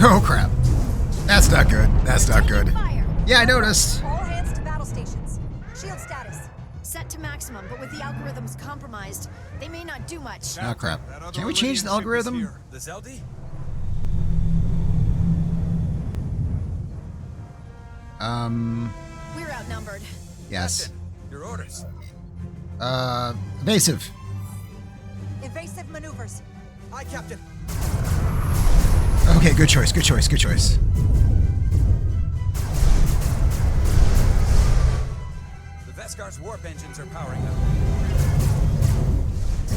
Oh crap. That's not good. That's not good. Fire. Yeah, I noticed. All hands to battle stations. Shield status. Set to maximum, but with the algorithms compromised, they may not do much. Oh crap. Can we change the algorithm? The Zeldi? We're outnumbered. Yes. Captain, your orders. Evasive. Evasive maneuvers. Aye, Captain. Okay, good choice, good choice, good choice. The Veskar's warp engines are powering up.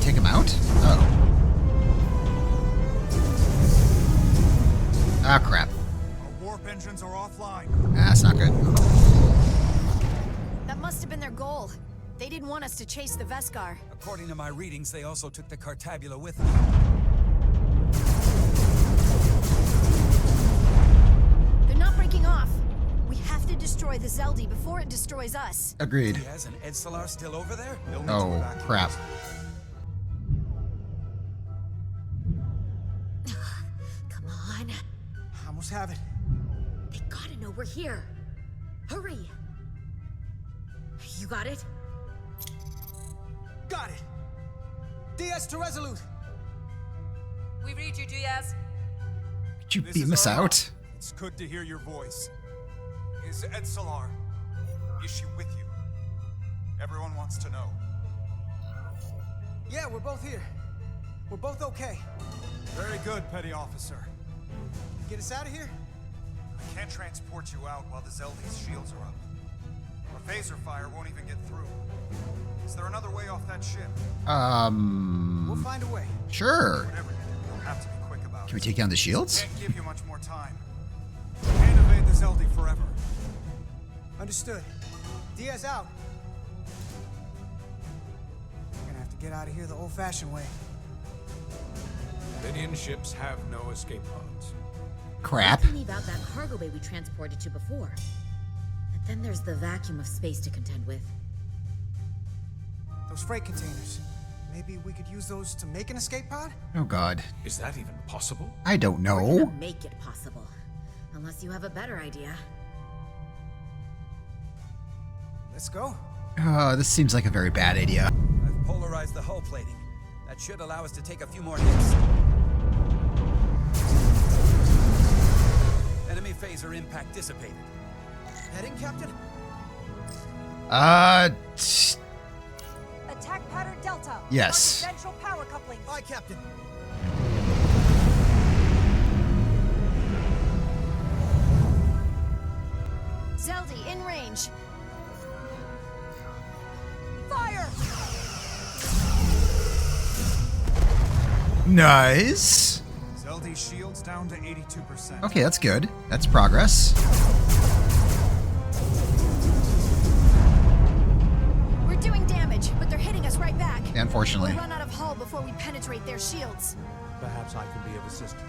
Take him out? Oh. Ah, crap. Our warp engines are offline. That's not good. That must have been their goal. They didn't want us to chase the Veskar. According to my readings, they also took the Cartabula with them. They're not breaking off. We have to destroy the Zeldi before it destroys us. Agreed. Diaz and Edsalar still over there? Oh, crap. Come on. I almost have it. They gotta know we're here. Hurry. You got it? Got it. Diaz to Resolute. We read you, Diaz. Did you This beam is us our- out? It's good to hear your voice. Is Edsalar? Is she with you? Everyone wants to know. Yeah, we're both here. We're both okay. Very good, Petty Officer. Get us out of here? I can't transport you out while the Zeldi's shields are up. Our phaser fire won't even get through. Is there another way off that ship? We'll find a way. Sure. Whatever you do, you'll have to be quick about Can we it. take down the shields? Can't give you much more time. Can't evade the Zeldi forever. Understood. Diaz out. We're gonna have to get out of here the old-fashioned way. Lydian ships have no escape pods. Crap. Tell me about that cargo bay we transported to before. But then there's the vacuum of space to contend with. Those freight containers. Maybe we could use those to make an escape pod? Oh god. Is that even possible? I don't We're know. gonna make it possible. Unless you have a better idea. Let's go. This seems like a very bad idea. I've polarized the hull plating. That should allow us to take a few more hits. Enemy phaser impact dissipated. Heading, Captain? Attack pattern Delta. Yes. Central power coupling. Aye, Captain. Zeldi in range. Fire! Nice. Zeldi's shields down to 82%. Okay, that's good. That's progress. We're doing damage, but they're hitting us right back. Unfortunately. We'll run out of hull before we penetrate their shields. Perhaps I can be of assistance.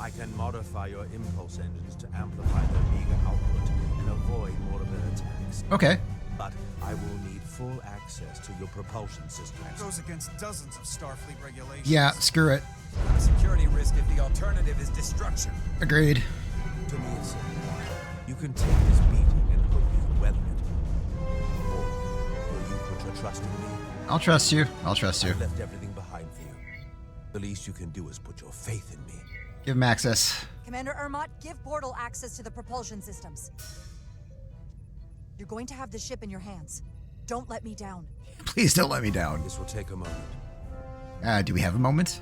I can modify your impulse engines to amplify their meager output and avoid more of their attacks. Okay. But I will need full access to your propulsion systems. That goes against dozens of Starfleet regulations. Yeah, screw it. Not a security risk if the alternative is destruction. Agreed. To me, it's simple. You can take this beating and hope you can weather it. Or will you put your trust in me? I'll trust you. I'll trust you. I've left everything behind for you. The least you can do is put your faith in me. Give him access. Commander Ermot, give portal access to the propulsion systems. You're going to have the ship in your hands. Don't let me down. Please don't let me down. This will take a moment. Do we have a moment?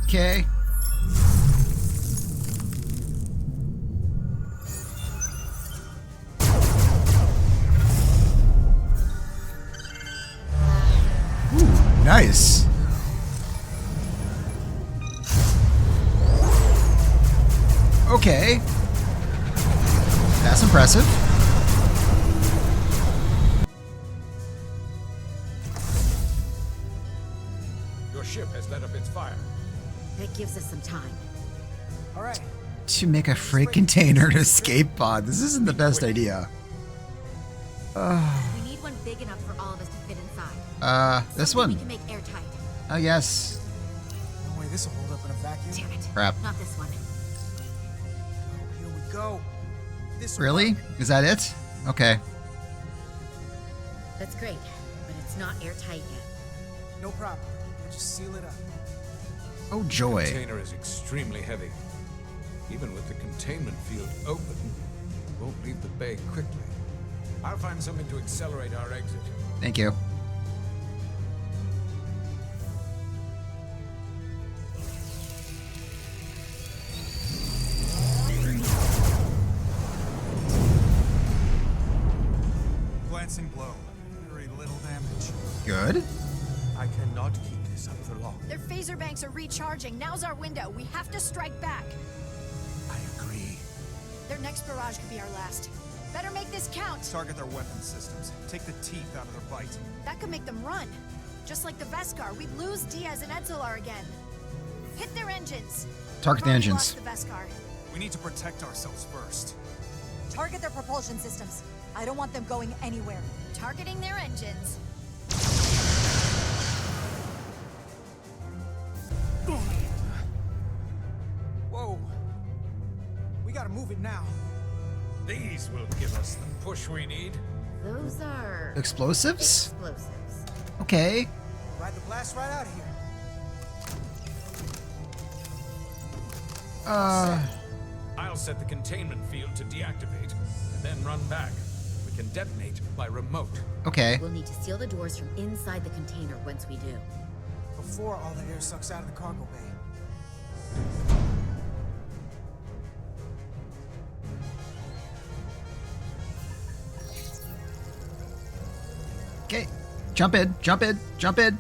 Okay. Ooh, nice. Okay. That's impressive. Your ship has let up its fire. That gives us some time. All right. To make a freight container to escape pod. This isn't the best idea. We need one big enough for all of us to fit inside. This Something one. we can make airtight. Oh, yes. No way this will hold up in a vacuum. Damn it. Crap. Not this one. Oh, here we go. This Really? Is that it? Okay. That's great, but it's not airtight yet. No problem. We'll just seal it up. Oh, The joy. container is extremely heavy. Even with the containment field open, it won't leave the bay quickly. I'll find something to accelerate our exit. Thank you. Glancing blow. Very little damage. Good. I cannot keep this up for long. Their phaser banks are recharging. Now's our window. We have to strike back. I agree. Their next barrage could be our last. Better make this count. Target their weapon systems. Take the teeth out of their bite. That could make them run. Just like the Veskar, we'd lose Diaz and Etzelar again. Hit their engines. Target the Already engines. lost the Veskar. We need to protect ourselves first. Target their propulsion systems. I don't want them going anywhere. Targeting their engines. Whoa. We gotta move it now. These will give us the push we need. Those are Explosives? explosives. Okay. Ride the blast right out of here. I'll set the containment field to deactivate, and then run back. We can detonate by remote. Okay. We'll need to seal the doors from inside the container once we do. Before all the air sucks out of the cargo bay. Okay. Jump in. Jump in. Jump in.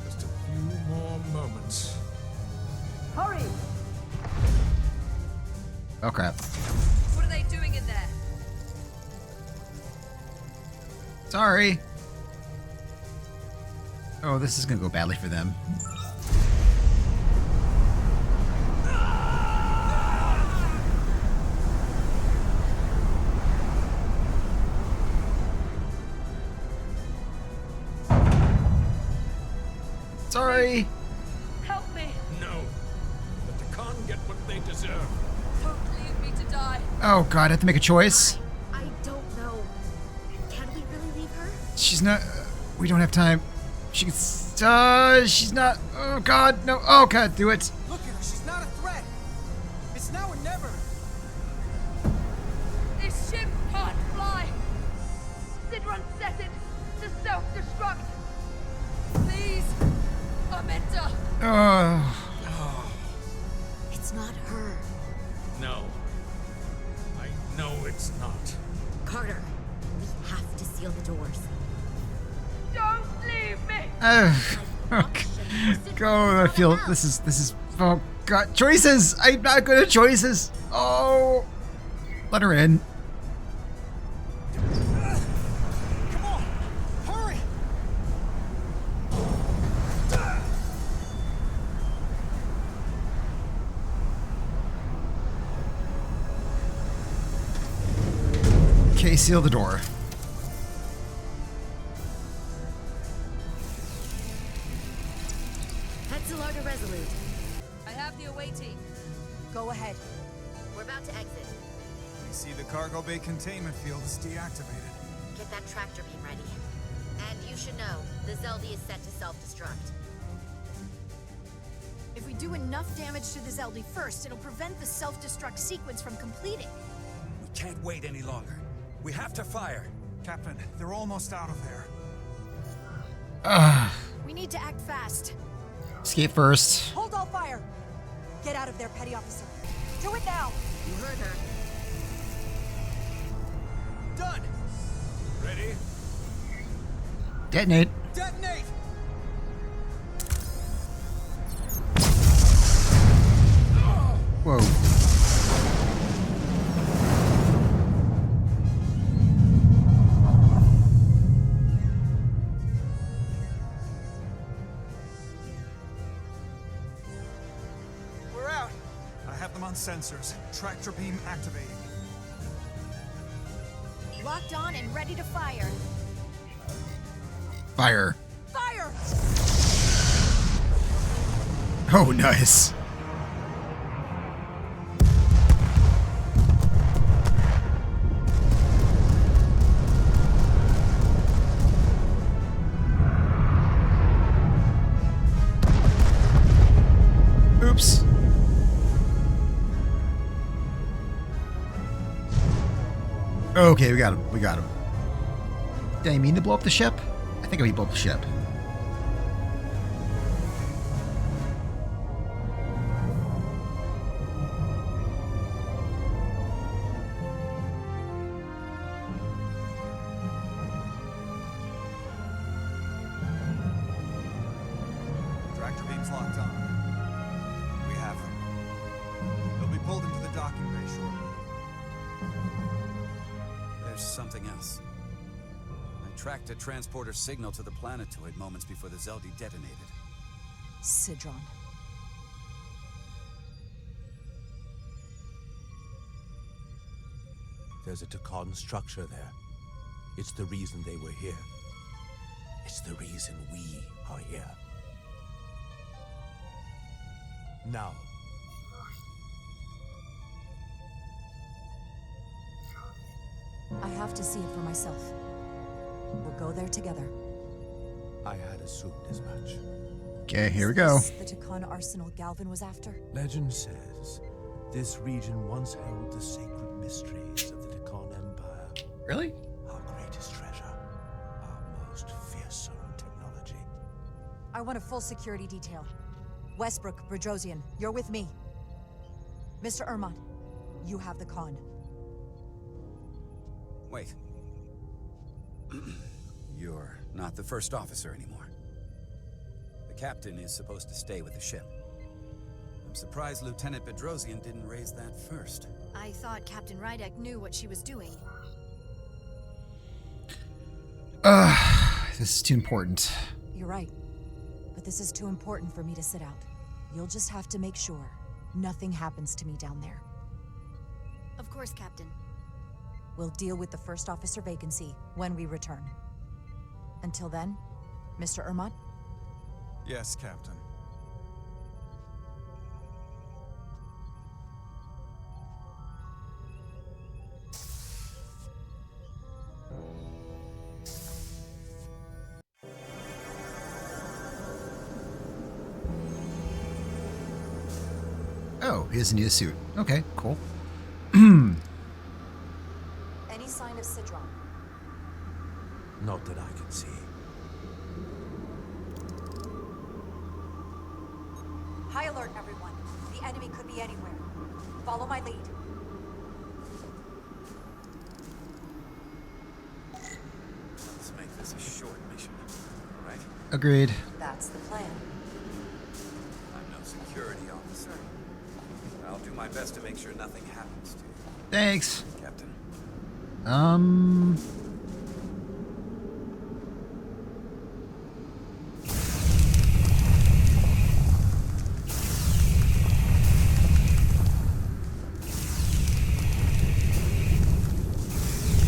Just a few more moments. Hurry! Oh, crap. What are they doing in there? Sorry. Oh, this is gonna go badly for them. Sorry. Help me! No. Let the Tkon get what they deserve. Don't leave me to die. Oh god, I have to make a choice. I don't know. Can we really leave her? She's not. We don't have time. She's not. Oh god, no. Oh god, do it. Look at her. She's not a threat. It's now or never. This ship can't fly. Sidron set it to self-destruct. Please, Amenta. It's not her. No. I know it's not. Carter, we have to seal the doors. Don't leave me. Go. I feel this is. Oh god, choices. I'm not good at choices. Oh, let her in. Come on. Hurry. Okay, seal the door. Etzelar to Resolute. I have the away team. Go ahead. We're about to exit. We see the cargo bay containment field is deactivated. Get that tractor beam ready. And you should know, the Zeldy is set to self-destruct. If we do enough damage to the Zeldy first, it'll prevent the self-destruct sequence from completing. We can't wait any longer. We have to fire. Captain, they're almost out of there. We need to act fast. Escape first. Hold all fire. Get out of there, petty officer. Do it now. You heard her. Done. Ready? Detonate. Detonate. Whoa. sensors. Tractor beam activating. Locked on and ready to fire. Fire. Fire! Oh, nice. Oops. Okay, we got him. We got him. Did I mean to blow up the ship? I think I mean blow up the ship. Tractor beam's locked on. We have them. They'll be pulled into the docking bay shortly. There's something else. I tracked a transporter signal to the planetoid moments before the Zeldi detonated. Sidron. There's a Tkon structure there. It's the reason they were here. It's the reason we are here. Now. I have to see it for myself. We'll go there together. I had assumed as much. Okay, here we go. Is this the Tkon arsenal Galvin was after? Legend says this region once held the sacred mysteries of the Tkon Empire. Really? Our greatest treasure. Our most fearsome technology. I want a full security detail. Westbrook, Bredrosian, you're with me. Mr. Ermont, you have the con. Wait. You're not the first officer anymore. The captain is supposed to stay with the ship. I'm surprised Lieutenant Bedrosian didn't raise that first. I thought Captain Rydek knew what she was doing. This is too important. You're right. But this is too important for me to sit out. You'll just have to make sure nothing happens to me down there. Of course, Captain. We'll deal with the first officer vacancy when we return. Until then, Mr. Ermont? Yes, Captain. Oh, he doesn't need a suit. Okay, cool. Any sign of Sidron? Not that I can see. High alert, everyone. The enemy could be anywhere. Follow my lead. Let's make this a short mission, right? Agreed. That's the plan. I'm no security officer. I'll do my best to make sure nothing happens to you, Thanks. Captain.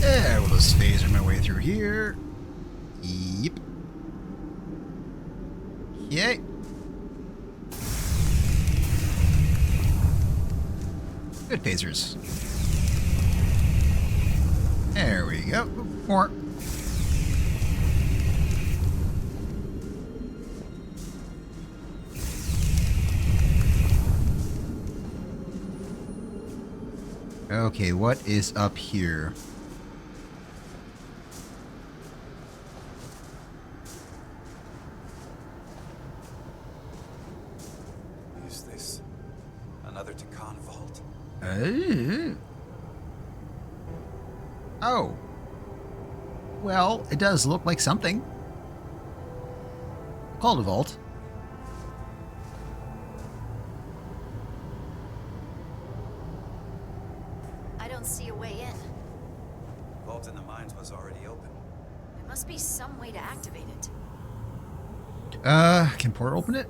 Yeah, we'll just phaser my way through here. Yep. Yay. Good phasers. There we go. More. Okay, what is up here? Is this another Tkon vault? Oh. Well, it does look like something. Called a vault. I don't see a way in. Vault in the mines was already open. There must be some way to activate it. Can Porter open it?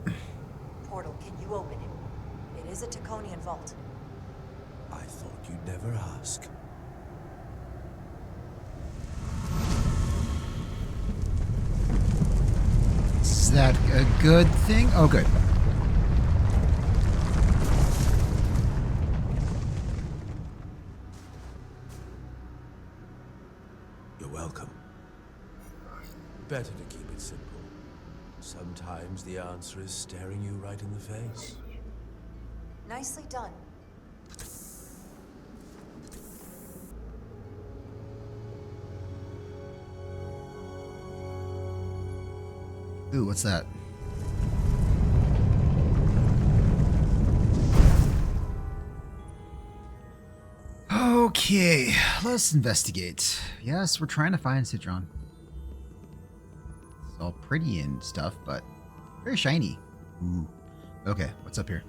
Portal, can you open it? It is a Tkonian vault. I thought you'd never ask. Is that a good thing? Oh, good. You're welcome. Better to keep it simple. Sometimes the answer is staring you right in the face. Nicely done. Ooh, what's that? Okay, let's investigate. Yes, we're trying to find Citron. It's all pretty and stuff, but very shiny. Ooh. Okay, what's up here?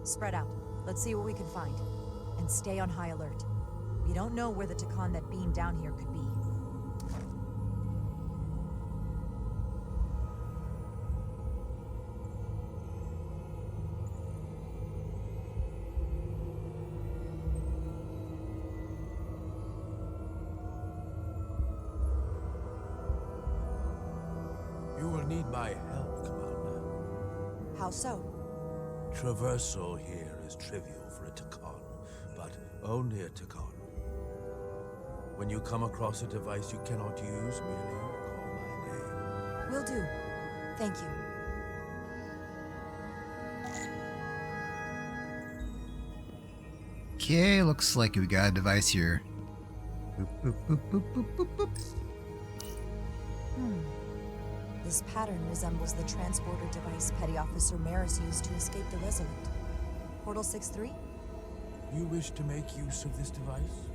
Spread out. Let's see what we can find. And stay on high alert. We don't know where the Tkon that beamed down here could be. You will need my help, Commander. How so? Traversal here is trivial for a Tkon, but only a Tkon. When you come across a device you cannot use, merely call my name. Will do. Thank you. Okay, looks like we got a device here. Boop, boop, boop, boop, boop, boop, boop. This pattern resembles the transporter device Petty Officer Maris used to escape the Resolute. Portal 6-3? You wish to make use of this device?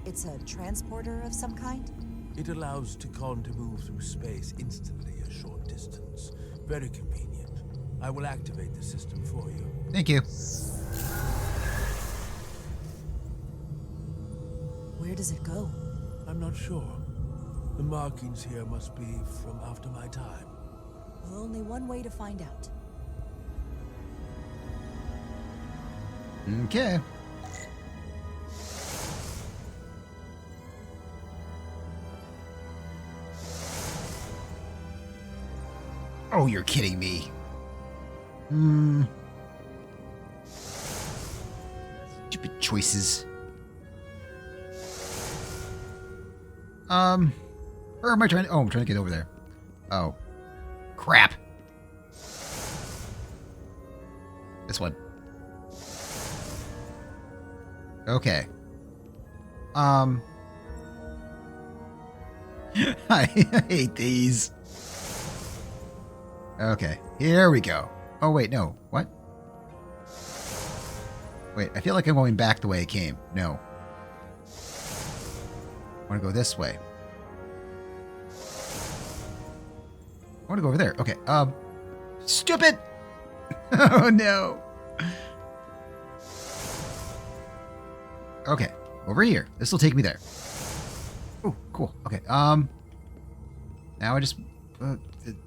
It's a transporter of some kind? It allows Tkon to move through space instantly a short distance. Very convenient. I will activate the system for you. Thank you. Where does it go? I'm not sure. The markings here must be from after my time. Well, only one way to find out. Okay. Oh, you're kidding me. Stupid choices. Where am I trying to... Oh, I'm trying to get over there. Oh. Crap. This one. Okay. I hate these. Okay, here we go. Oh, wait, no. What? Wait, I feel like I'm going back the way I came. No. I want to go this way. I want to go over there. Okay, stupid! Oh, no. Okay, over here. This will take me there. Oh, cool. Okay, now I just...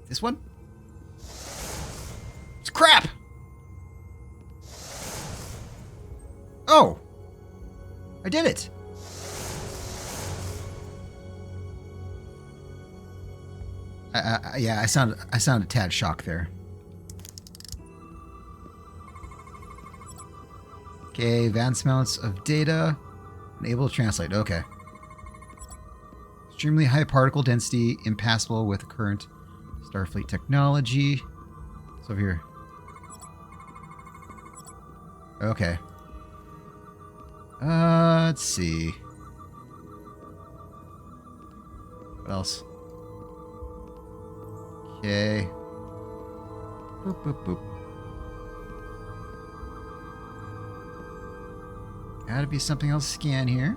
this one? It's crap! Oh! I did it! Yeah, I sound a tad shocked there. Okay, vast amounts of data. Unable to translate. Okay. Extremely high particle density, impassable with current Starfleet technology. It's over here. Okay. Let's see. What else? Okay. Boop, boop, boop. Gotta be something else to scan here.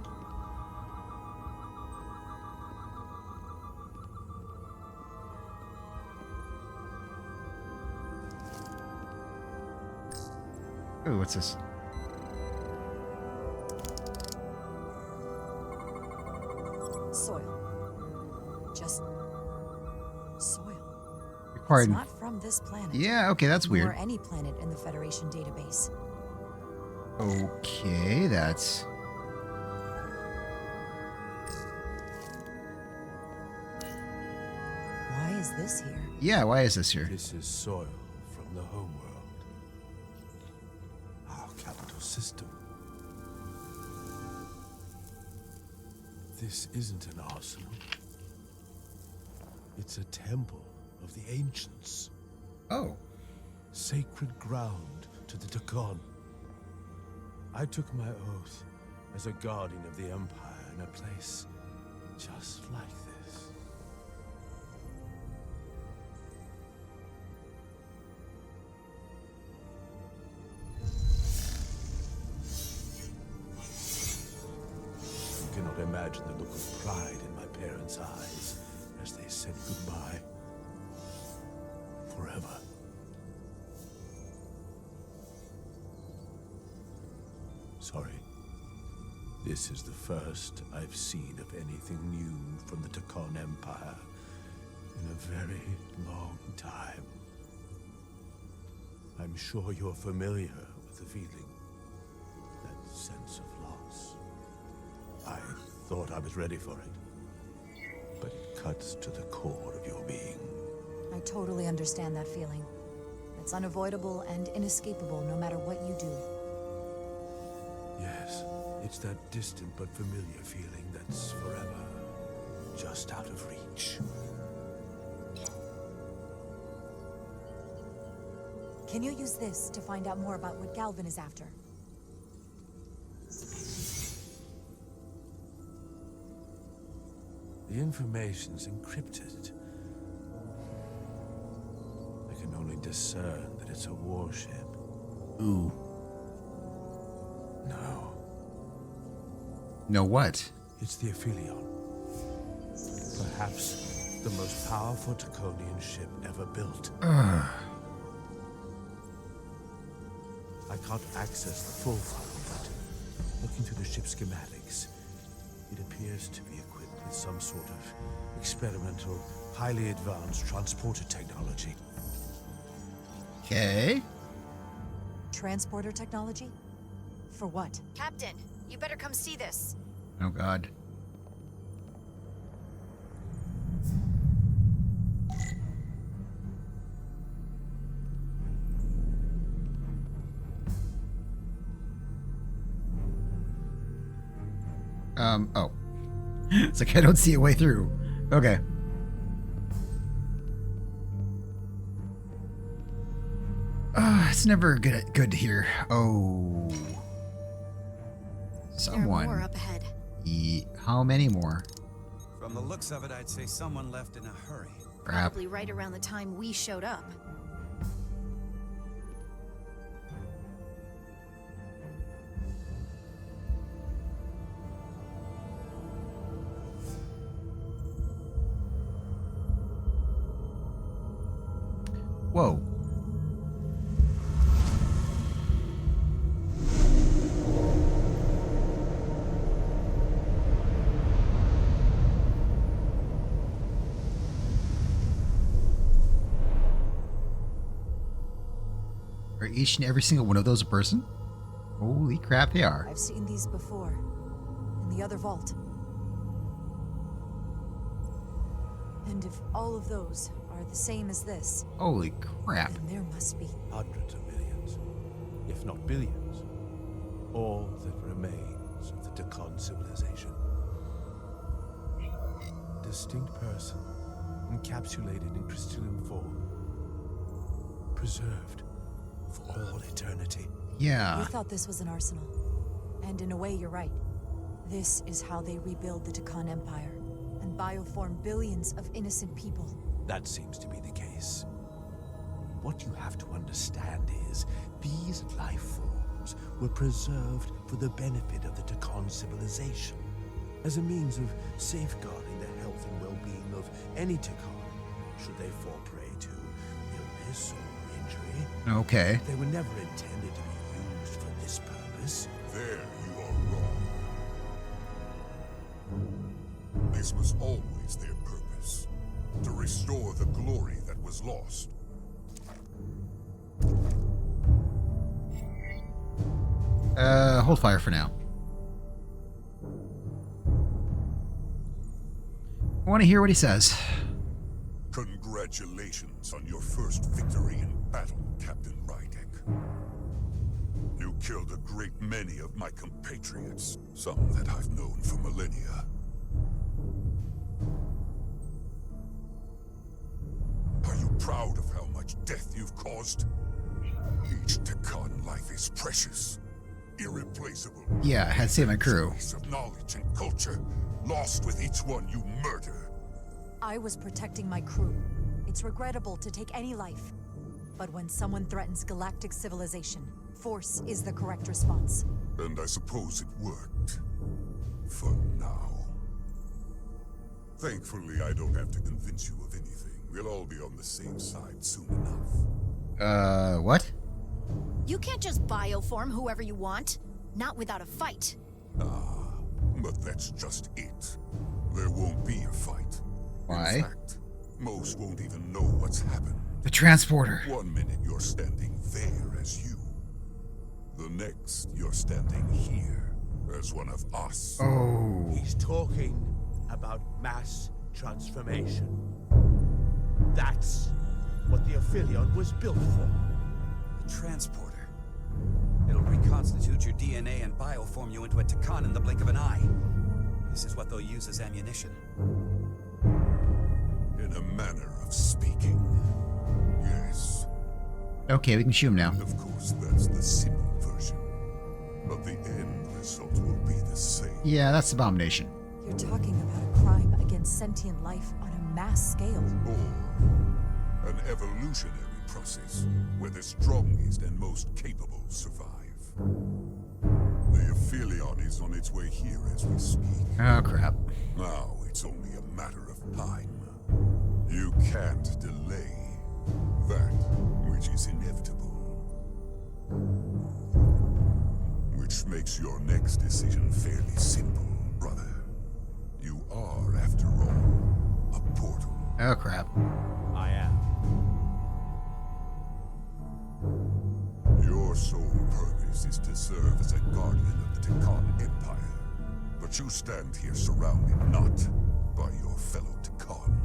Ooh, what's this? Soil. Just... soil. Pardon. It's not from this planet. Yeah, okay, that's weird. Or any planet in the Federation database. Okay, that's... Why is this here? Yeah, why is this here? This is soil from the homeworld. Our capital system. This isn't an arsenal. It's a temple of the ancients. Oh. Sacred ground to the Tkon. I took my oath as a guardian of the Empire in a place just like this. You cannot imagine the look of pride in my parents' eyes as they said goodbye. Forever. Sorry. This is the first I've seen of anything new from the Tkon Empire in a very long time. I'm sure you're familiar with the feeling, that sense of loss. I thought I was ready for it, but it cuts to the core of your being. I totally understand that feeling. It's unavoidable and inescapable no matter what you do. Yes, it's that distant but familiar feeling that's forever just out of reach. Can you use this to find out more about what Galvin is after? The information's encrypted. I can only discern that it's a warship. Ooh. No. No what? It's the Aphelion. Perhaps the most powerful Tkonian ship ever built. I can't access the full file, but looking through the ship's schematics, it appears to be equipped with some sort of experimental, highly advanced transporter technology. Okay. Transporter technology? For what? Captain, you better come see this. Oh god. Oh. It's like I don't see a way through. Okay. It's never good to hear. Oh. Someone. There are more up ahead. How many more? From the looks of it, I'd say someone left in a hurry. Crap. Probably right around the time we showed up. Whoa. Are each and every single one of those a person? Holy crap, they are. I've seen these before. In the other vault. And if all of those are the same as this, Holy crap. then there must be. Hundreds of millions, if not billions. All that remains of the Tkon civilization. A distinct person, encapsulated in crystalline form. Preserved for all eternity. Yeah. You thought this was an arsenal. And in a way, you're right. This is how they rebuild the Tkon Empire and bioform billions of innocent people. That seems to be the case. What you have to understand is, these life forms were preserved for the benefit of the Tkon civilization, as a means of safeguarding the health and well-being of any Tkon, should they fall prey to illness or injury. Okay. They were never intended to be used for this purpose. There you are wrong. This was always their purpose, to restore the glory that was was lost. Hold fire for now. I want to hear what he says. Congratulations on your first victory in battle, Captain Rydek. You killed a great many of my compatriots, some that I've known for millennia. Are you proud of how much death you've caused? Each Tkon life is precious, irreplaceable. Yeah, I had to save my crew. Piece of knowledge and culture, lost with each one you murder. I was protecting my crew. It's regrettable to take any life. But when someone threatens galactic civilization, force is the correct response. And I suppose it worked. For now. Thankfully, I don't have to convince you of anything. We'll all be on the same side soon enough. What? You can't just bioform whoever you want. Not without a fight. Ah, but that's just it. There won't be a fight. Why? In fact, most won't even know what's happened. The transporter. 1 minute you're standing there as you. The next you're standing here as one of us. Oh. He's talking about mass transformation. That's what the Aphelion was built for. The transporter. It'll reconstitute your DNA and bioform you into a Tkon in the blink of an eye. This is what they'll use as ammunition. In a manner of speaking, yes. Okay, we can shoot him now. Of course, that's the simple version. But the end result will be the same. Yeah, that's Abomination. You're talking about a crime against sentient life on a mass scale. Or an evolutionary process where the strongest and most capable survive. The Aphelion is on its way here as we speak. Oh, crap. Now it's only a matter of time. You can't delay that which is inevitable. Which makes your next decision fairly simple, brother. You are, after all, a portal. Oh, crap. I am. Your sole purpose is to serve as a guardian of the Tkon Empire. But you stand here surrounded not by your fellow Tkon,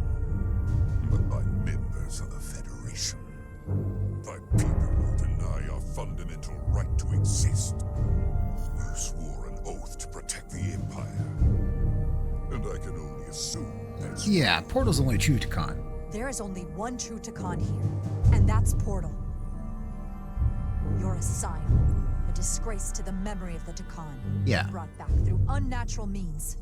but by members of the Federation. By people who deny our fundamental right to exist. You swore an oath to protect the Empire. And I can only assume that's... Yeah, Portal's only true Tkon. There is only one true Tkon here, and that's Portal. You're a sign, a disgrace to the memory of the Tkon. Yeah. Brought back through unnatural means.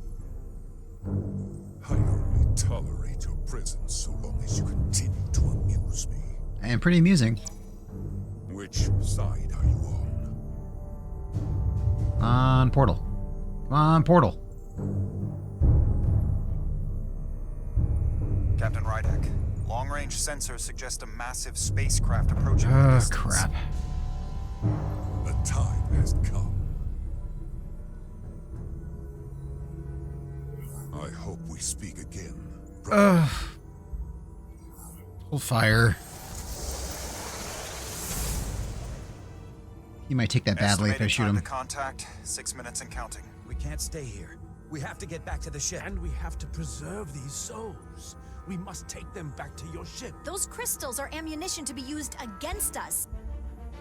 I only tolerate your presence so long as you continue to amuse me. And pretty amusing. Which side are you on? On Portal. Come on, Portal. Captain Rydek, long-range sensors suggest a massive spacecraft approaching the Oh, distance. crap. The time has come. I hope we speak again. Hold fire. You might take that badly if I Estimated shoot time him. to contact, 6 minutes and counting. We can't stay here. We have to get back to the ship. And we have to preserve these souls. We must take them back to your ship. Those crystals are ammunition to be used against us.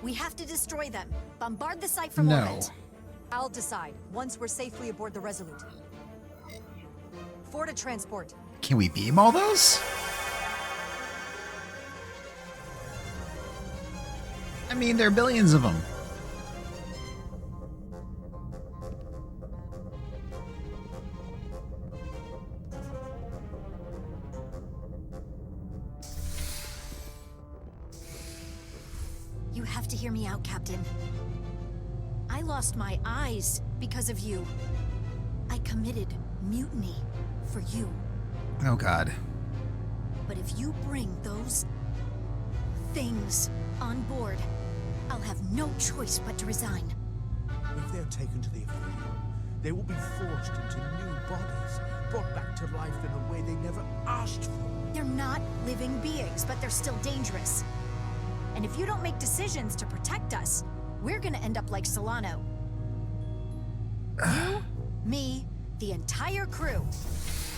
We have to destroy them. Bombard the site from No. orbit. I'll decide once we're safely aboard the Resolute. For to transport. Can we beam all those? I mean, there are billions of them. You have to hear me out, Captain. I lost my eyes because of you. I committed mutiny for you. Oh, God. But if you bring those things on board, I'll have no choice but to resign. If they're taken to the Aphelion, they will be forced into new bodies, brought back to life in a way they never asked for. They're not living beings, but they're still dangerous. And if you don't make decisions to protect us, we're gonna end up like Solano. You, me, the entire crew.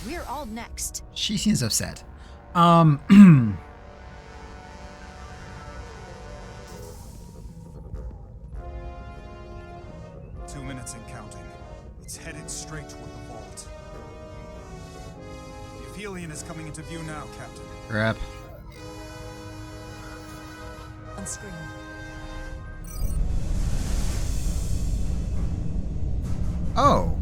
We're all next. She seems upset. 2 minutes and counting. It's headed straight toward the vault. The Aphelion is coming into view now, Captain. Crap. On screen. Oh.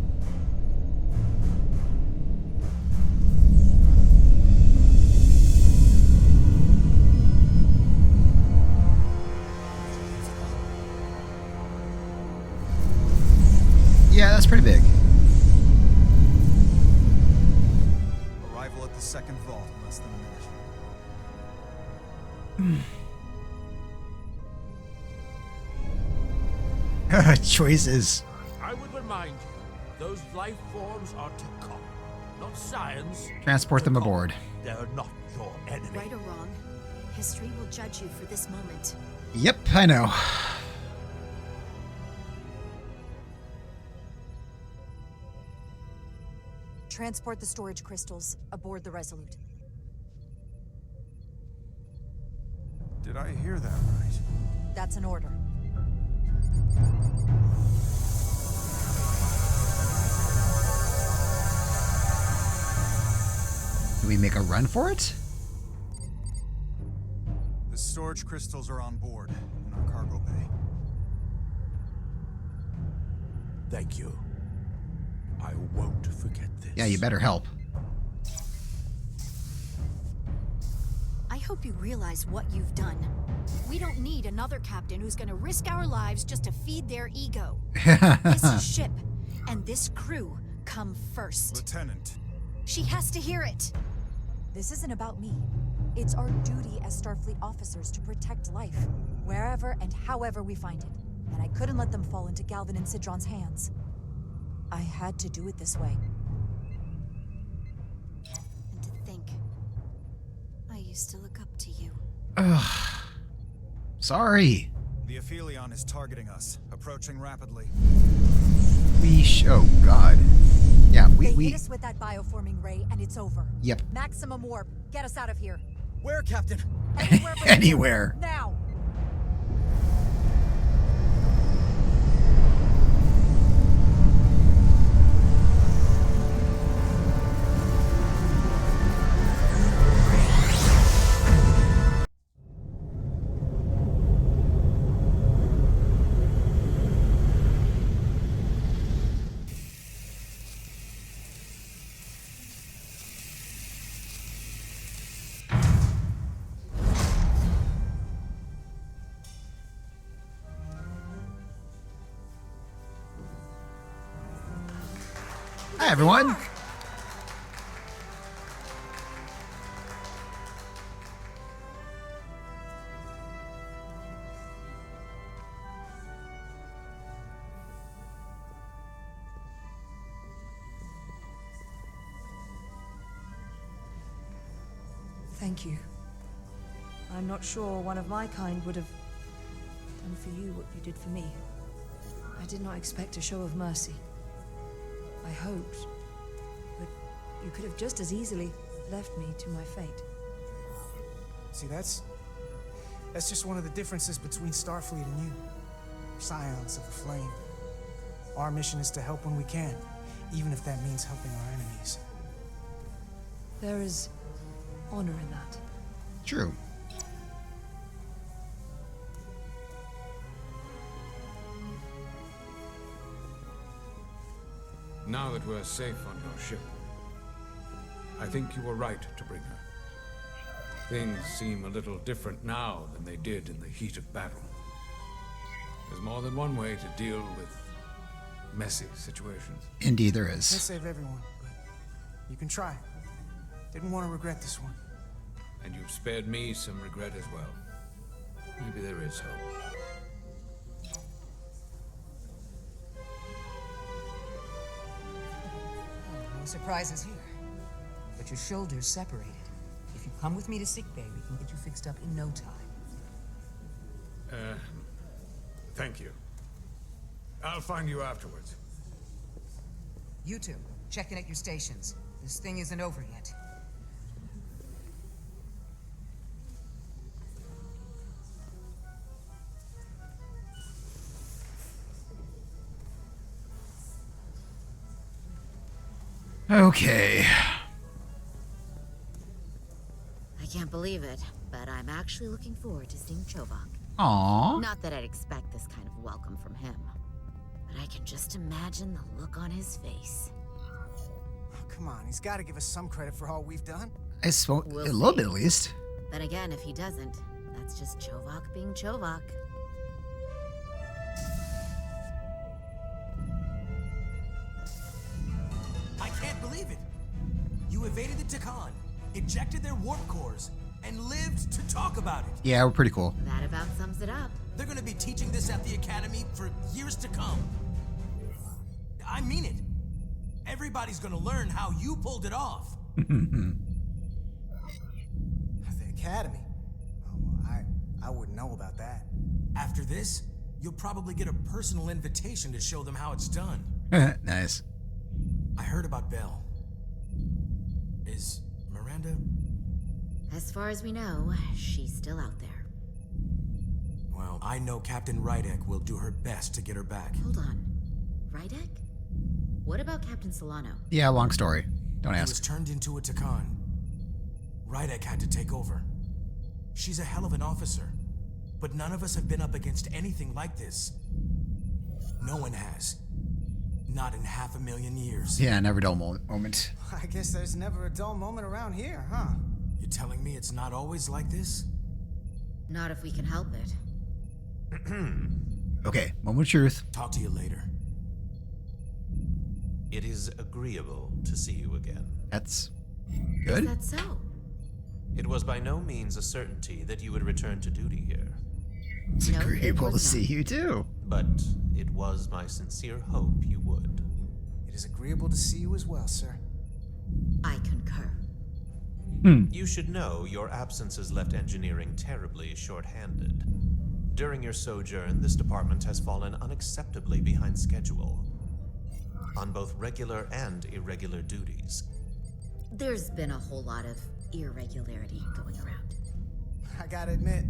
Yeah, that's pretty big. Arrival at the second vault in less than a minute. Choices. I would remind you, those life forms are Tkon, not science. Transport them Tkon. aboard. They're not your enemy. Right or wrong, history will judge you for this moment. Yep, I know. Transport the storage crystals aboard the Resolute. Did I hear that right? That's an order. Do we make a run for it? The storage crystals are on board in our cargo bay. Thank you. I won't forget this. Yeah, you better help. I hope you realize what you've done. We don't need another captain who's gonna risk our lives just to feed their ego. This ship and this crew come first. Lieutenant. She has to hear it. This isn't about me. It's our duty as Starfleet officers to protect life, wherever and however we find it. And I couldn't let them fall into Galvin and Sidron's hands. I had to do it this way. And to think, I used to look up to you. Ugh. Sorry. The Aphelion is targeting us, approaching rapidly. Oh God. Yeah, They hit we. us with that bioforming ray, and it's over. Yep. Maximum warp. Get us out of here. Where, Captain? Anywhere but Anywhere. now. Hi, everyone. Thank you. I'm not sure one of my kind would have done for you what you did for me. I did not expect a show of mercy. I hoped, but you could have just as easily left me to my fate. See, that's just one of the differences between Starfleet and you. Scions of the Flame. Our mission is to help when we can, even if that means helping our enemies. There is honor in that. True. Now that we're safe on your ship, I think you were right to bring her. Things seem a little different now than they did in the heat of battle. There's more than one way to deal with messy situations. Indeed, there Can't is. save everyone, but you can try. Didn't want to regret this one. And you've spared me some regret as well. Maybe there is hope. Oh, surprises here. But your shoulder's separated. If you come with me to sickbay, we can get you fixed up in no time. Thank you. I'll find you afterwards. You two, check in at your stations. This thing isn't over yet. Okay. I can't believe it, but I'm actually looking forward to seeing Chovak. Aww. Not that I'd expect this kind of welcome from him, but I can just imagine the look on his face. Oh, come on, he's got to give us some credit for all we've done. I spoke We'll a little see. bit at least. Then again, if he doesn't, that's just Chovak being Chovak. I can't believe it. You evaded the Tkon, ejected their warp cores, and lived to talk about it. Yeah, we're pretty cool. That about sums it up. They're gonna be teaching this at the Academy for years to come. I mean it. Everybody's gonna learn how you pulled it off. The Academy? Oh, well, I wouldn't know about that. After this, you'll probably get a personal invitation to show them how it's done. Nice. I heard about Belle. Is Miranda? As far as we know, she's still out there. Well, I know Captain Rydek will do her best to get her back. Hold on. Rydek? What about Captain Solano? Yeah, long story. Don't He ask. was turned into a Tkon. Rydek had to take over. She's a hell of an officer, but none of us have been up against anything like this. No one has. Not in 500,000 years. Yeah, never dull moment. I guess there's never a dull moment around here, huh? You're telling me it's not always like this? Not if we can help it. Okay, moment of truth. Talk to you later. It is agreeable to see you again. That's Is good. that so? It was by no means a certainty that you would return to duty here, It's No, it agreeable to was see not. you too. but it was my sincere hope you would. It is agreeable to see you as well, sir. I concur. You should know your absence has left engineering terribly short-handed. During your sojourn, this department has fallen unacceptably behind schedule on both regular and irregular duties. There's been a whole lot of irregularity going around. I gotta admit,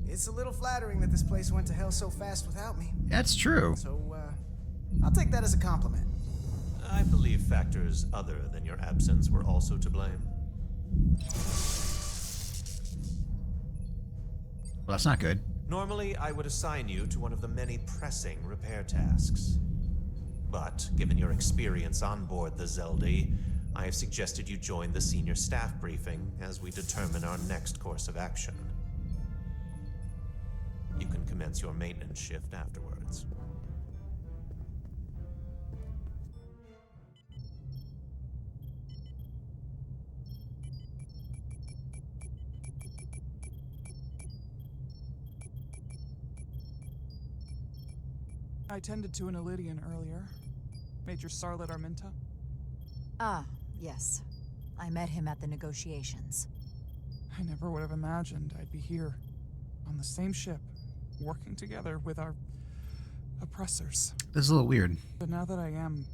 it's a little flattering that this place went to hell so fast without me. That's true. So, I'll take that as a compliment. I believe factors other than your absence were also to blame. Well, that's not good. Normally, I would assign you to one of the many pressing repair tasks. But, given your experience on board the Zeldi, I have suggested you join the senior staff briefing as we determine our next course of action. You can commence your maintenance shift afterwards. I tended to an Elydian earlier. Major Sarlet Arminta. Ah, yes. I met him at the negotiations. I never would have imagined I'd be here, on the same ship, working together with our oppressors. This is a little weird. But now that I am,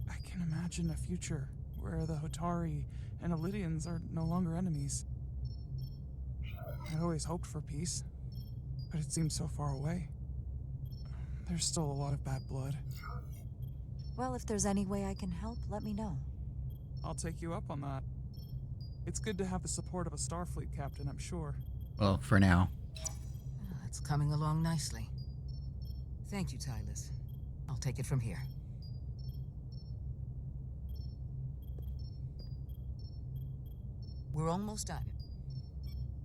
I can imagine a future where the Hotari and Elydians are no longer enemies. I'd always hoped for peace, but it seems so far away. There's still a lot of bad blood. Well, if there's any way I can help, let me know. I'll take you up on that. It's good to have the support of a Starfleet captain, I'm sure. Well, for now. It's coming along nicely. Thank you, Tylus. I'll take it from here. We're almost done.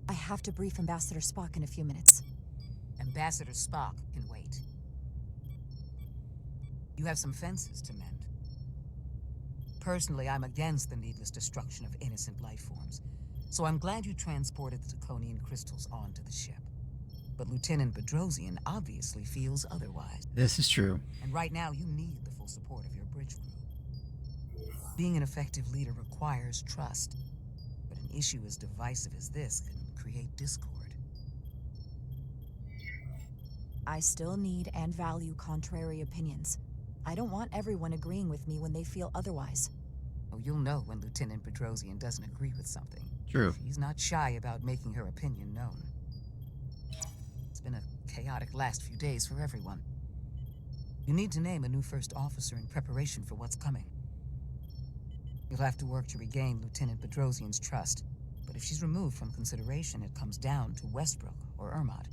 I have to brief Ambassador Spock in a few minutes. Ambassador Spock can wait. You have some fences to mend. Personally, I'm against the needless destruction of innocent life forms, so I'm glad you transported the Tkonian crystals onto the ship. But Lieutenant Bedrosian obviously feels otherwise. This is true. And right now, you need the full support of your bridge crew. Being an effective leader requires trust, but an issue as divisive as this can create discord. I still need and value contrary opinions. I don't want everyone agreeing with me when they feel otherwise. Oh, you'll know when Lieutenant Bedrosian doesn't agree with something. True. She's not shy about making her opinion known. It's been a chaotic last few days for everyone. You need to name a new first officer in preparation for what's coming. You'll have to work to regain Lieutenant Bedrosian's trust, but if she's removed from consideration, it comes down to Westbrook or Ermot.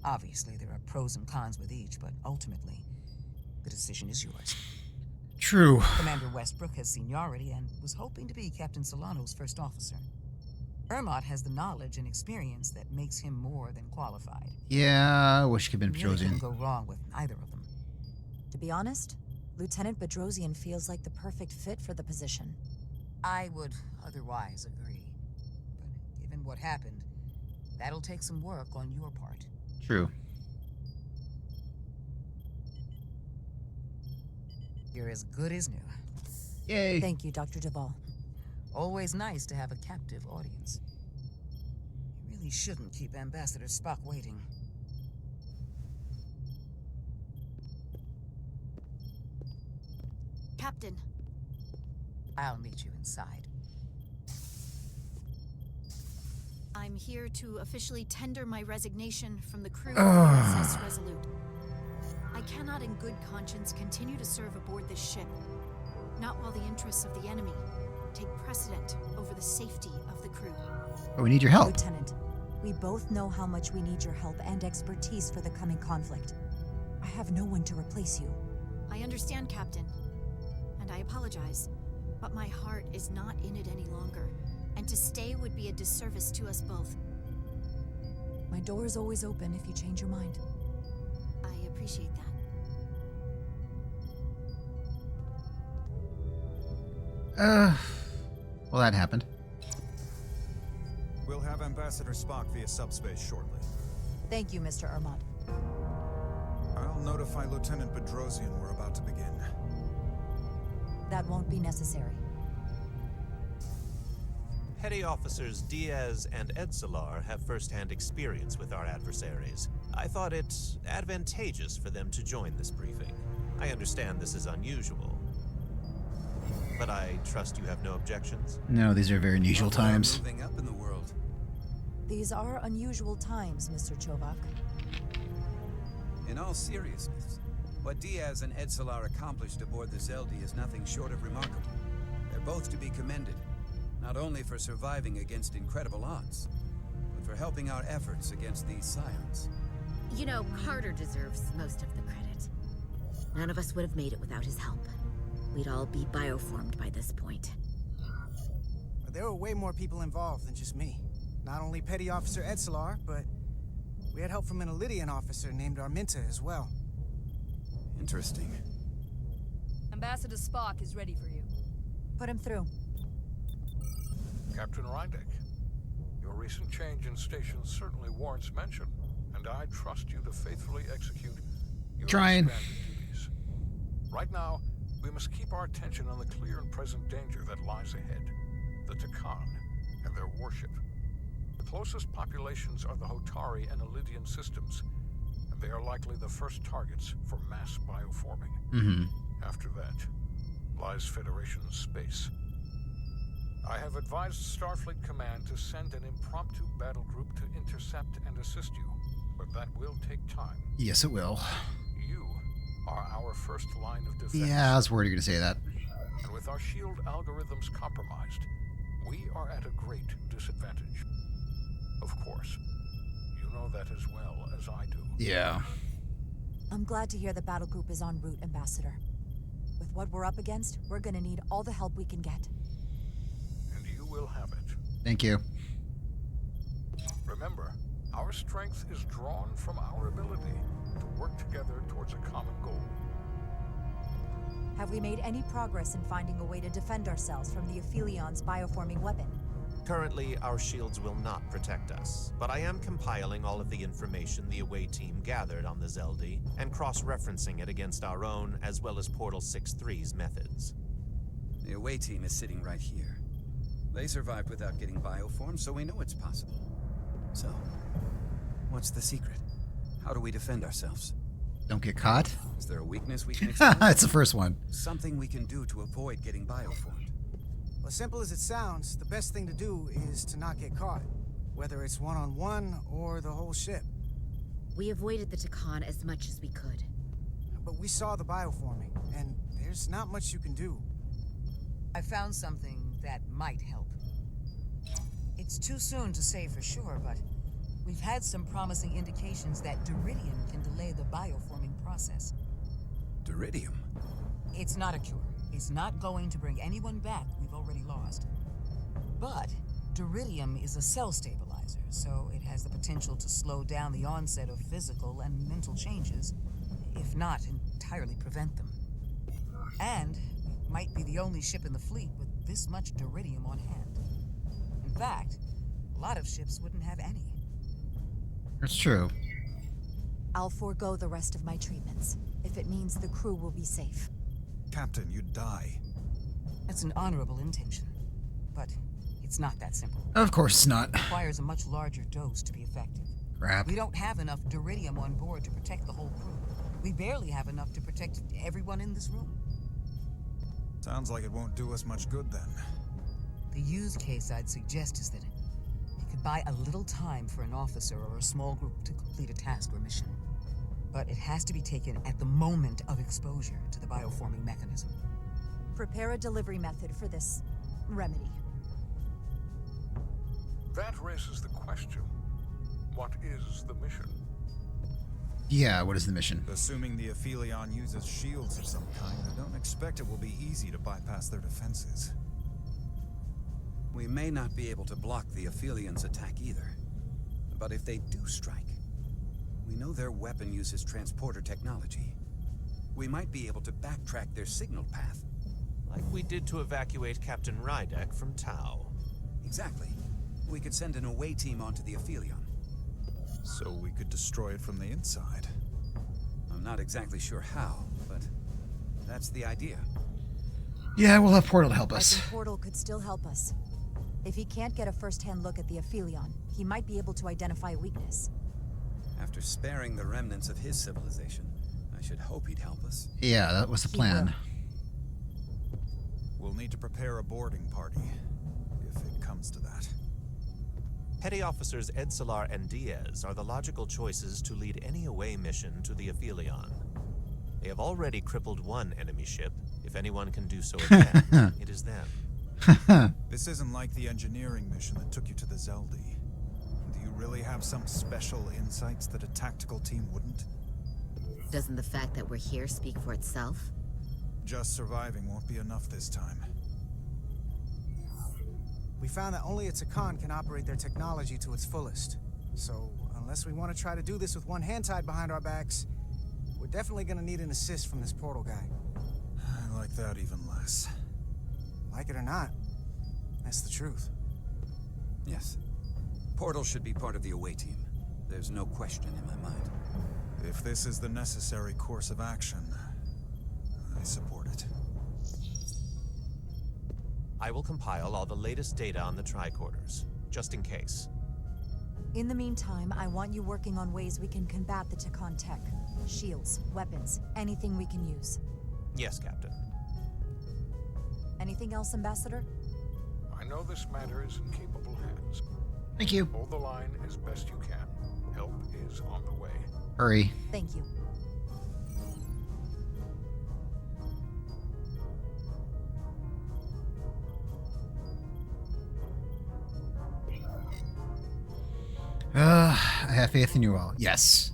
Obviously, there are pros and cons with each, but ultimately, the decision is yours. True. Commander Westbrook has seniority and was hoping to be Captain Solano's first officer. Ermot has the knowledge and experience that makes him more than qualified. Yeah, I wish it could have been You really Bedrosian. couldn't go wrong with either of them. To be honest, Lieutenant Bedrosian feels like the perfect fit for the position. I would otherwise agree. But given what happened, that'll take some work on your part. True. You're as good as new. Yay. Thank you, Dr. Duvall. Always nice to have a captive audience. You really shouldn't keep Ambassador Spock waiting. Captain. I'll meet you inside. I'm here to officially tender my resignation from the crew of USS Resolute. I cannot in good conscience continue to serve aboard this ship, not while the interests of the enemy take precedent over the safety of the crew. Oh, we need your help. Lieutenant, we both know how much we need your help and expertise for the coming conflict. I have no one to replace you. I understand, Captain, and I apologize, but my heart is not in it any longer, and to stay would be a disservice to us both. My door is always open if you change your mind. I appreciate that. Well, that happened. We'll have Ambassador Spock via subspace shortly. Thank you, Mr. Ermot. I'll notify Lieutenant Bedrosian we're about to begin. That won't be necessary. Petty Officers Diaz and Edsalar have first-hand experience with our adversaries. I thought it advantageous for them to join this briefing. I understand this is unusual, but I trust you have no objections? No, these are very unusual times. Moving up in the world. These are unusual times, Mr. Chovak. In all seriousness, what Diaz and Edsalar accomplished aboard the Zeldi is nothing short of remarkable. They're both to be commended, not only for surviving against incredible odds, but for helping our efforts against these scions. You know, Carter deserves most of the credit. None of us would have made it without his help. We'd all be bioformed by this point. There were way more people involved than just me. Not only Petty Officer Edsalar, but we had help from an Elydian officer named Arminta as well. Interesting. Ambassador Spock is ready for you. Put him through. Captain Rydek, your recent change in station certainly warrants mention, and I trust you to faithfully execute your Trying. expanded duties. Right now, we must keep our attention on the clear and present danger that lies ahead, the Tkon and their warship. The closest populations are the Hotari and Elydian systems, and they are likely the first targets for mass bioforming. Mm-hmm. After that lies Federation space. I have advised Starfleet Command to send an impromptu battle group to intercept and assist you, but that will take time. Yes, it will. You are our first line of defense. Yeah, I was worried you were going to say that. And with our shield algorithms compromised, we are at a great disadvantage. Of course, you know that as well as I do. Yeah. I'm glad to hear the battle group is en route, Ambassador. With what we're up against, we're gonna need all the help we can get. And you will have it. Thank you. Remember, our strength is drawn from our ability to work together towards a common goal. Have we made any progress in finding a way to defend ourselves from the Aphilion's bioforming weapon? Currently, our shields will not protect us, but I am compiling all of the information the away team gathered on the Zeldi and cross-referencing it against our own as well as Portal 6-3's methods. The away team is sitting right here. They survived without getting bioformed, so we know it's possible. So, what's the secret? How do we defend ourselves? Don't get caught. Is there a weakness we can exploit? It's the first one. Something we can do to avoid getting bioformed. Well, as simple as it sounds, the best thing to do is to not get caught. Whether it's one-on-one or the whole ship. We avoided the Tkon as much as we could. But we saw the bioforming, and there's not much you can do. I found something that might help. It's too soon to say for sure, but we've had some promising indications that Duridium can delay the bioforming process. Duridium? It's not a cure. It's not going to bring anyone back we've already lost. But Duridium is a cell stabilizer, so it has the potential to slow down the onset of physical and mental changes, if not entirely prevent them. And it might be the only ship in the fleet with this much Duridium on hand. In fact, a lot of ships wouldn't have any. It's true. I'll forego the rest of my treatments, if it means the crew will be safe. Captain, you'd die. That's an honorable intention, but it's not that simple. Of course it's not. It requires a much larger dose to be effective. Crap. We don't have enough Duridium on board to protect the whole crew. We barely have enough to protect everyone in this room. Sounds like it won't do us much good then. The use case I'd suggest is that you could buy a little time for an officer or a small group to complete a task or mission. But it has to be taken at the moment of exposure to the bioforming mechanism. Prepare a delivery method for this remedy. That raises the question. What is the mission? Yeah, what is the mission? Assuming the Aphelion uses shields of some kind, I don't expect it will be easy to bypass their defenses. We may not be able to block the Aphelions' attack either. But if they do strike, we know their weapon uses transporter technology. We might be able to backtrack their signal path. Like we did to evacuate Captain Rydek from Tau. Exactly. We could send an away team onto the Aphelion. So we could destroy it from the inside. I'm not exactly sure how, but that's the idea. Yeah, we'll have Portal to help I us. think Portal could still help us. If he can't get a first-hand look at the Aphelion, he might be able to identify a weakness. After sparing the remnants of his civilization, I should hope he'd help us. Yeah, that was the plan. We'll need to prepare a boarding party, if it comes to that. Petty Officers Edsalar and Diaz are the logical choices to lead any away mission to the Aphelion. They have already crippled one enemy ship. If anyone can do so again, it is them. This isn't like the engineering mission that took you to the Zeldi. Do you really have some special insights that a tactical team wouldn't? Doesn't the fact that we're here speak for itself? Just surviving won't be enough this time. We found that only a Tkon can operate their technology to its fullest. So, unless we want to try to do this with one hand tied behind our backs, we're definitely going to need an assist from this portal guy. I like that even less. Like it or not, that's the truth. Yes. Portal should be part of the away team. There's no question in my mind. If this is the necessary course of action, I support it. I will compile all the latest data on the tricorders, just in case. In the meantime, I want you working on ways we can combat the Tkon tech. Shields, weapons, anything we can use. Yes, Captain. Anything else, Ambassador? I know this matter is in capable hands. Thank you. Hold the line as best you can. Help is on the way. Hurry. Thank you. I have faith in you all. Yes.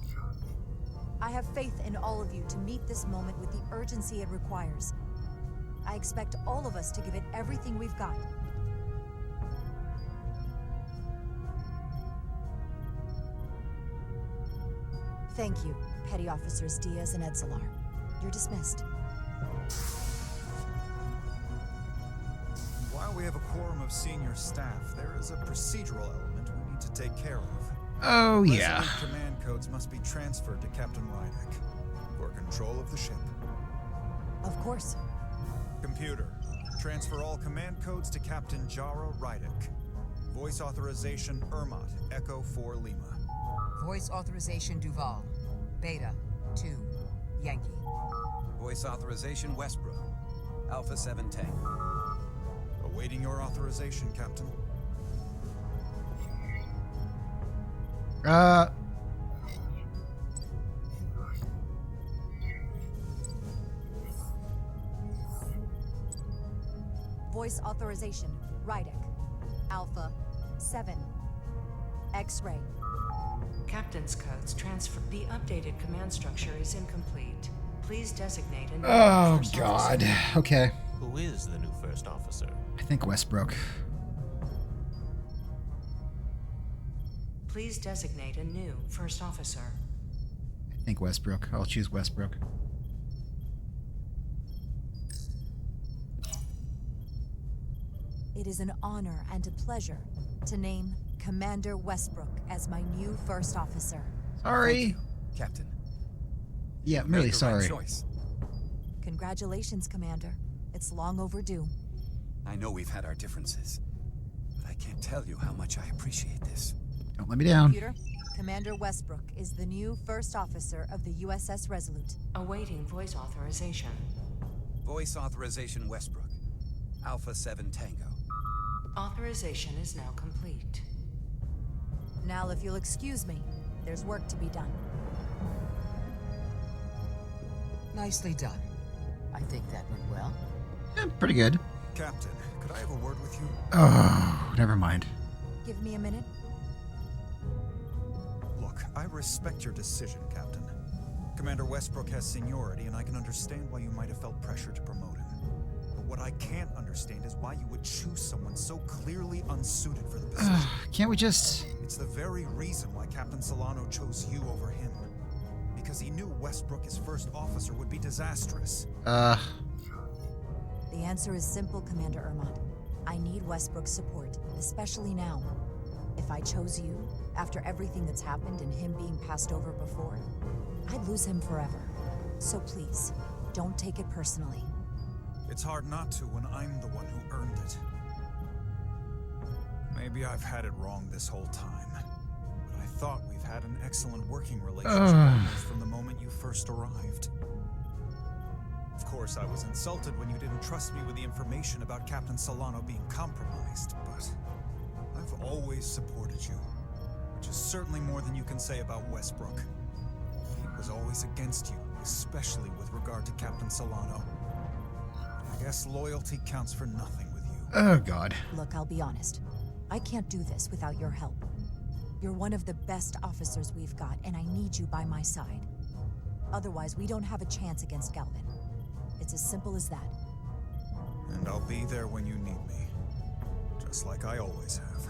I have faith in all of you to meet this moment with the urgency it requires. I expect all of us to give it everything we've got. Thank you, Petty Officers Diaz and Edsalar. You're dismissed. While we have a quorum of senior staff, there is a procedural element we need to take care of. Oh, yeah. Resolute command codes must be transferred to Captain Rydek for control of the ship. Of course. Computer, Transfer all command codes to Captain Jara Rydek. Voice authorization Ermot, Echo 4 Lima. Voice authorization Duval. Beta 2 Yankee. Voice authorization Westbrook, Alpha 7 Tango. Awaiting your authorization, Captain. Voice authorization, Rydek. Alpha 7. X-ray. Captain's codes transfer. The updated command structure is incomplete. Please designate a new Oh, first God. officer. Okay. Who is the new first officer? I think Westbrook. Please designate a new first officer. I think Westbrook. I'll choose Westbrook. It is an honor and a pleasure to name Commander Westbrook as my new first officer. Sorry. Captain. Yeah, I'm really sorry. Choice. Congratulations, Commander. It's long overdue. I know we've had our differences, but I can't tell you how much I appreciate this. Don't let me down. Computer, Commander Westbrook is the new first officer of the USS Resolute. Awaiting voice authorization. Voice authorization Westbrook, Alpha 7 Tango. Authorization is now complete. Now, if you'll excuse me, there's work to be done. Nicely done. I think that went well. Yeah, pretty good. Captain, could I have a word with you? Oh, never mind. Give me a minute. Look, I respect your decision, Captain. Commander Westbrook has seniority, and I can understand why you might have felt pressure to promote him. But what I can't understand is why you would choose someone so clearly unsuited for the position. Can't we just... It's the very reason why Captain Solano chose you over him. Because he knew Westbrook as first officer would be disastrous. The answer is simple, Commander Ermot. I need Westbrook's support, especially now. If I chose you, after everything that's happened and him being passed over before, I'd lose him forever. So please, don't take it personally. It's hard not to when I'm the one who earned it. Maybe I've had it wrong this whole time. But I thought we've had an excellent working relationship almost from the moment you first arrived. Of course, I was insulted when you didn't trust me with the information about Captain Solano being compromised, but I've always supported you, which is certainly more than you can say about Westbrook. He was always against you, especially with regard to Captain Solano. I guess loyalty counts for nothing with you. Oh, God. Look, I'll be honest. I can't do this without your help. You're one of the best officers we've got, and I need you by my side. Otherwise, we don't have a chance against Galvin. It's as simple as that. And I'll be there when you need me. Just like I always have.